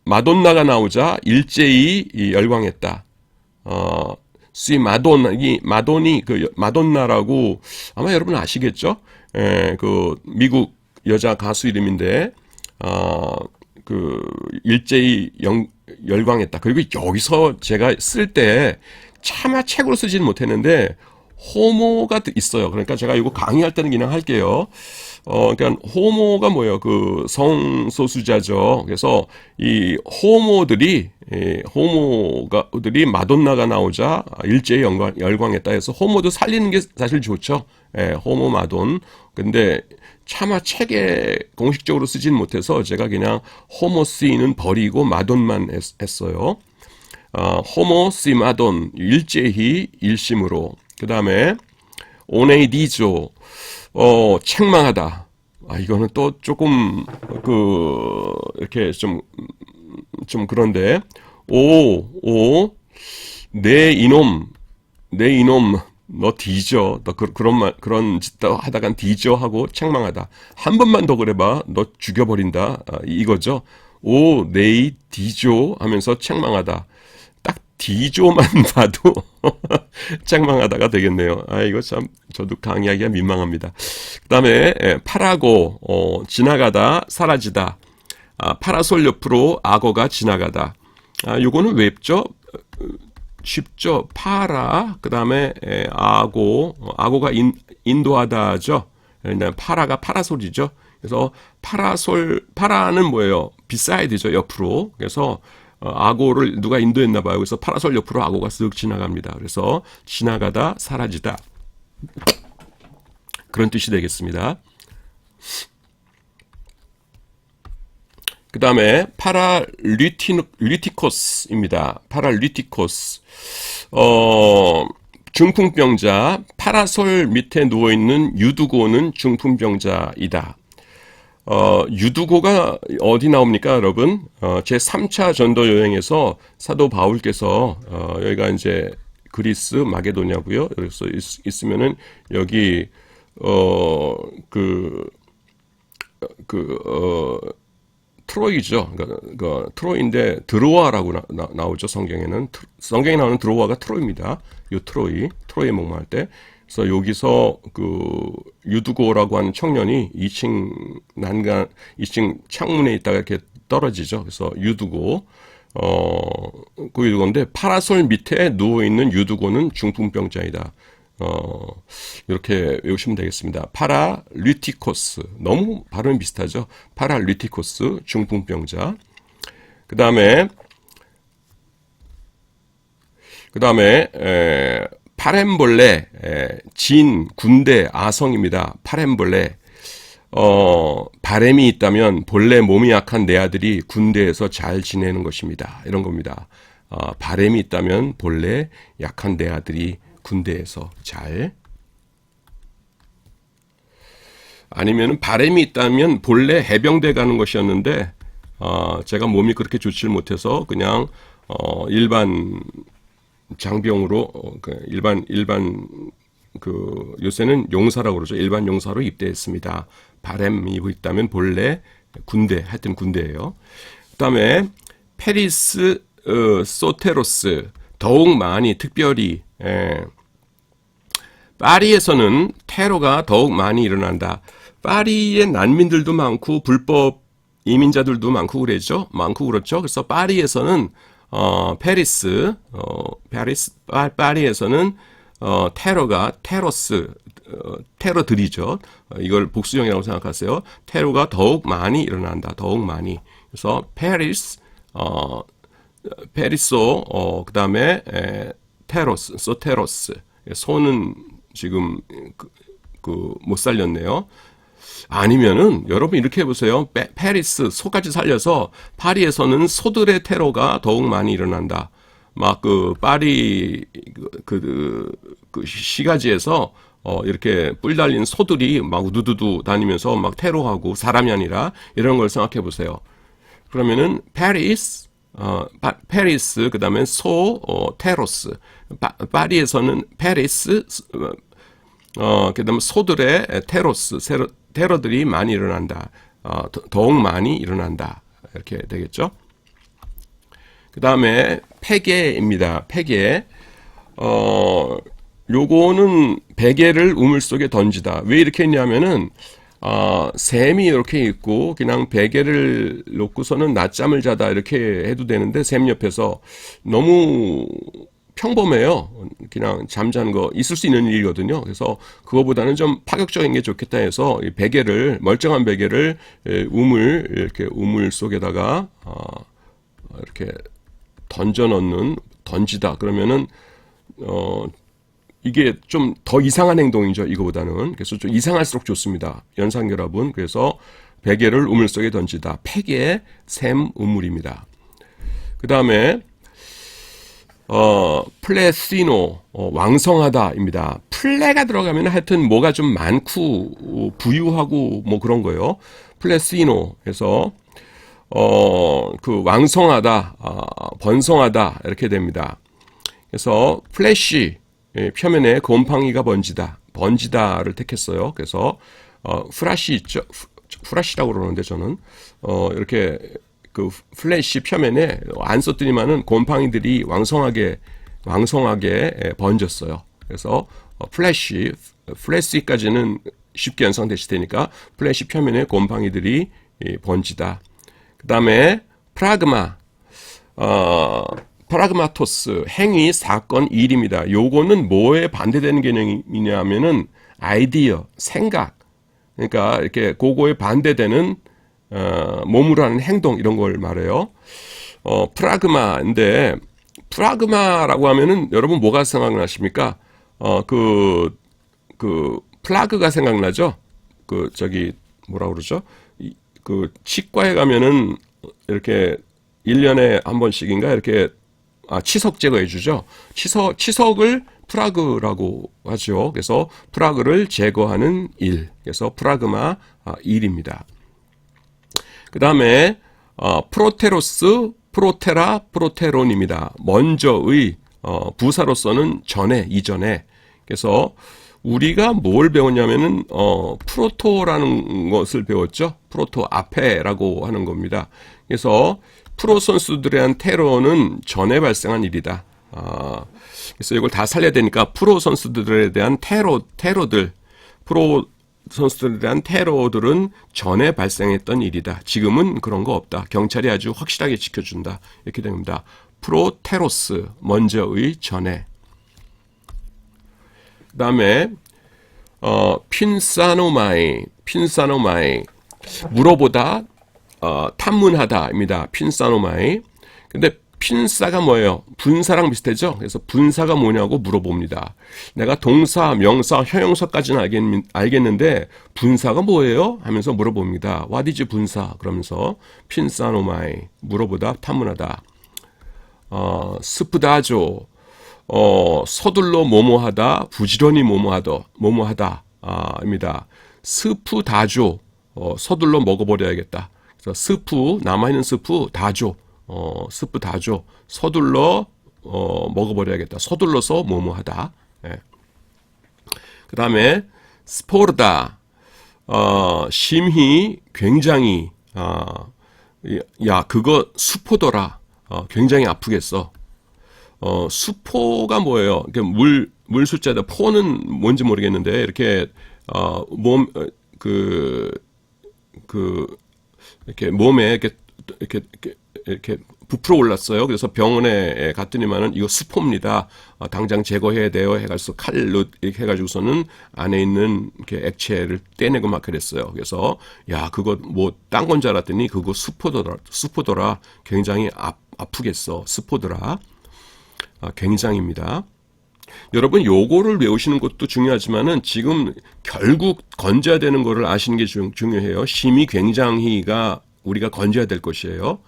Speaker 1: 마돈나가 나오자 일제히 열광했다. 마돈이 그 마돈나라고 아마 여러분 아시겠죠? 그 미국 여자 가수 이름인데 그 일제히 열광했다. 그리고 여기서 제가 쓸 때 차마 책으로 쓰지는 못했는데 호모가 있어요. 그러니까 제가 이거 강의할 때는 그냥 할게요. 그러니까 호모가 뭐예요? 그 성소수자죠. 그래서 이 호모들이 마돈나가 나오자 일제히 열광했다 해서 호모도 살리는 게 사실 좋죠. 예, 호모 마돈. 근데 차마 책에 공식적으로 쓰진 못해서 제가 그냥 호모시는 버리고 마돈만 했어요. 호모 시 마돈, 일제히 일심으로. 그 다음에 오네이디조, 책망하다. 이거는 또 조금 이렇게 좀 그런데 내 이놈 너 뒤져. 너 그런 짓 하다간 뒤져 하고 책망하다. 한 번만 더 그래봐. 너 죽여버린다. 이거죠. 네이 뒤져 하면서 책망하다. 딱 뒤져만 봐도 책망하다가 되겠네요. 이거 참 저도 강의하기가 민망합니다. 그 다음에 파라고, 지나가다, 사라지다. 파라솔 옆으로 악어가 지나가다. 요거는 웹죠? 쉽죠. 파라, 그 다음에 악어가 인도하다죠. 파라가 파라솔이죠. 그래서 파라는 뭐예요? 비사이드죠. 옆으로. 그래서 악어를 누가 인도했나 봐요. 그래서 파라솔 옆으로 악어가 쓱 지나갑니다. 그래서 지나가다, 사라지다. 그런 뜻이 되겠습니다. 그 다음에 파라리티코스입니다. 파라리티코스. 중풍병자, 파라솔 밑에 누워있는 유두고는 중풍병자이다. 유두고가 어디 나옵니까, 여러분? 제 3차 전도 여행에서 사도 바울께서, 여기가 이제 그리스 마게도냐고요. 여기서 있으면은 여기, 트로이죠. 그러니까 트로이인데 드로아라고 나오죠. 성경에 나오는 드로아가 트로이입니다. 요 트로이에 목마를 때. 그래서 여기서 그 유두고라고 하는 청년이 2층 창문에 있다가 이렇게 떨어지죠. 그래서 유두고, 그 유두고인데 파라솔 밑에 누워 있는 유두고는 중풍병자이다. 이렇게 외우시면 되겠습니다. 파라리티코스. 너무 발음이 비슷하죠? 파라리티코스, 중풍병자. 그 다음에, 파렘볼레, 진, 군대, 아성입니다. 파렘볼레. 바램이 있다면 본래 몸이 약한 내 아들이 군대에서 잘 지내는 것입니다. 이런 겁니다. 바램이 있다면 본래 약한 내 아들이 군대에서 잘, 아니면 바람이 있다면 본래 해병대 가는 것이었는데 제가 몸이 그렇게 좋지를 못해서 그냥 일반 장병으로 일반 요새는 용사라고 그러죠. 일반 용사로 입대했습니다. 바람이 있다면 본래 군대, 하여튼 군대예요. 그다음에 페리스 소테로스, 더욱 많이, 특별히, 파리에서는 테러가 더욱 많이 일어난다. 파리에 난민들도 많고 불법 이민자들도 많고 그랬죠. 그래서 파리에서는 파리에서는 테러들이죠. 이걸 복수형이라고 생각하세요. 테러가 더욱 많이 일어난다. 더욱 많이. 그래서 페리소, 그 다음에 소테로스. 소는 지금 못 살렸네요. 아니면은 여러분 이렇게 해보세요. 페리스, 소까지 살려서 파리에서는 소들의 테러가 더욱 많이 일어난다. 막 파리 시가지에서 이렇게 뿔 달린 소들이 막 우두두두 다니면서 막 테러하고 사람이 아니라 이런 걸 생각해 보세요. 그러면은 페리스, 그 다음에 테로스. 파리에서는 페리스, 그 다음에 소들의 테러들이 많이 일어난다. 더욱 많이 일어난다. 이렇게 되겠죠. 그 다음에 폐계입니다. 폐계. 요거는 베개를 우물 속에 던지다. 왜 이렇게 했냐면은, 샘이 이렇게 있고 그냥 베개를 놓고서는 낮잠을 자다 이렇게 해도 되는데 샘 옆에서 너무 평범해요. 그냥 잠자는 거 있을 수 있는 일이거든요. 그래서 그거보다는 좀 파격적인 게 좋겠다 해서 이 베개를 멀쩡한 베개를 이렇게 우물 속에다가 이렇게 던지다 그러면은 이게 좀 더 이상한 행동이죠. 이거보다는. 그래서 좀 이상할수록 좋습니다. 연상결합은. 그래서 베개를 우물 속에 던지다. 팩의 샘 우물입니다. 그 다음에 플레시노, 왕성하다입니다. 플레가 들어가면 하여튼 뭐가 좀 많고 부유하고 뭐 그런 거예요. 플레시노 해서 그 왕성하다, 번성하다 이렇게 됩니다. 그래서 플래시 표면에 곰팡이가 번지다를 택했어요. 그래서 후라시 있죠. 후라시라고 그러는데 저는 이렇게 그 플래시 표면에 안 썼더니만은 곰팡이들이 왕성하게 번졌어요. 그래서 플래시까지는 쉽게 연상되실 테니까 플래시 표면에 곰팡이들이 번지다. 그 다음에 프라그마토스, 행위, 사건, 일입니다. 요거는 뭐에 반대되는 개념이냐면은 아이디어, 생각. 그러니까 이렇게 그거에 반대되는 몸으로 하는 행동 이런 걸 말해요. 프라그마인데 프라그마라고 하면은 여러분 뭐가 생각나십니까? 플라그가 생각나죠? 뭐라 그러죠? 그 치과에 가면은 이렇게 1년에 한 번씩인가 이렇게 치석 제거해 주죠. 치석을 프라그라고 하죠. 그래서 프라그를 제거하는 일. 그래서 프라그마 일입니다. 그 다음에 프로테로스, 프로테라, 프로테론입니다. 먼저의 부사로서는 전에, 이전에. 그래서 우리가 뭘 배웠냐면은 프로토라는 것을 배웠죠. 프로토 앞에라고 하는 겁니다. 그래서 프로 선수들에 대한 테러는 전에 발생한 일이다. 그래서 이걸 다 살려야 되니까 프로 선수들에 대한 프로 선수들에 대한 테러들은 전에 발생했던 일이다. 지금은 그런 거 없다. 경찰이 아주 확실하게 지켜준다. 이렇게 됩니다. 프로테로스, 먼저의 전에. 그 다음에 핀사노마이, 물어보다, 탐문하다입니다. 핀사노마이. 근데 핀사가 뭐예요? 분사랑 비슷하죠? 그래서 분사가 뭐냐고 물어봅니다. 내가 동사, 명사, 형용사까지는 알겠는데 분사가 뭐예요? 하면서 물어봅니다. What is 분사? 그러면서 핀사노마이, 물어보다, 탐문하다. 스프다조, 서둘러 뭐뭐하다, 부지런히 뭐뭐하다, 입니다. 스프다조, 서둘러 먹어버려야겠다. 그래서 스프, 남아있는 스프 다조, 스프 다조, 서둘러 먹어버려야겠다. 서둘러서 뭐뭐하다. 예. 그 다음에 스포르다, 심히, 굉장히, 야 그거 수포더라. 굉장히 아프겠어. 수포가 뭐예요? 물 숫자다. 포는 뭔지 모르겠는데 이렇게 이렇게 몸에 이렇게 부풀어 올랐어요. 그래서 병원에 갔더니만은 이거 수포입니다. 당장 제거해야 돼요. 해가지고 칼로 이렇게 해가지고서는 안에 있는 이렇게 액체를 떼내고 막 그랬어요. 그래서 야 그거 뭐 딴 건 줄 알았더니 그거 수포더라. 굉장히 아프겠어. 스포더라. 굉장입니다. 여러분 요거를 외우시는 것도 중요하지만은 지금 결국 건져야 되는 거를 아시는 게 중요해요. 심히 굉장히가 우리가 건져야 될 것이에요.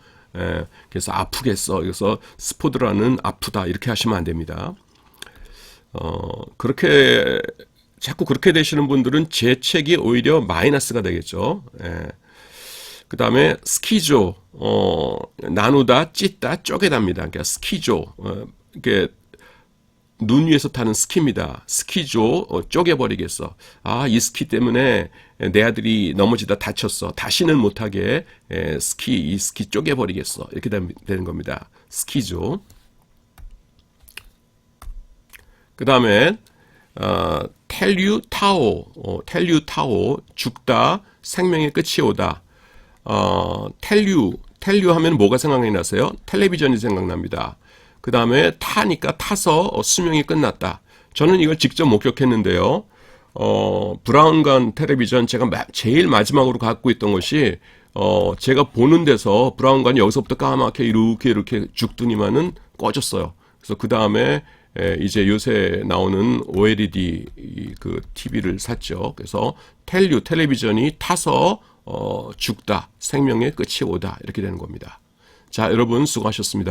Speaker 1: 그래서 아프겠어. 그래서 스포드라는 아프다 이렇게 하시면 안 됩니다. 자꾸 그렇게 되시는 분들은 제 책이 오히려 마이너스가 되겠죠. 그 다음에 스키조, 나누다, 찢다, 쪼개답니다. 그러니까 스키조, 이게 눈 위에서 타는 스키입니다. 스키조, 쪼개버리겠어. 이 스키 때문에 내 아들이 넘어지다 다쳤어. 다시는 못하게 이 스키 쪼개버리겠어. 이렇게 되는 겁니다. 스키조. 그 다음에 텔류 타오, 죽다, 생명의 끝이 오다. 텔류 하면 뭐가 생각이 나세요? 텔레비전이 생각납니다. 그 다음에 타니까 타서 수명이 끝났다. 저는 이걸 직접 목격했는데요. 브라운관 텔레비전 제가 제일 마지막으로 갖고 있던 것이 제가 보는 데서 브라운관이 여기서부터 까맣게 이렇게 죽더니만은 꺼졌어요. 그래서 그 다음에 이제 요새 나오는 OLED 그 TV를 샀죠. 그래서 텔레비전이 타서 죽다, 생명의 끝이 오다 이렇게 되는 겁니다. 자, 여러분 수고하셨습니다.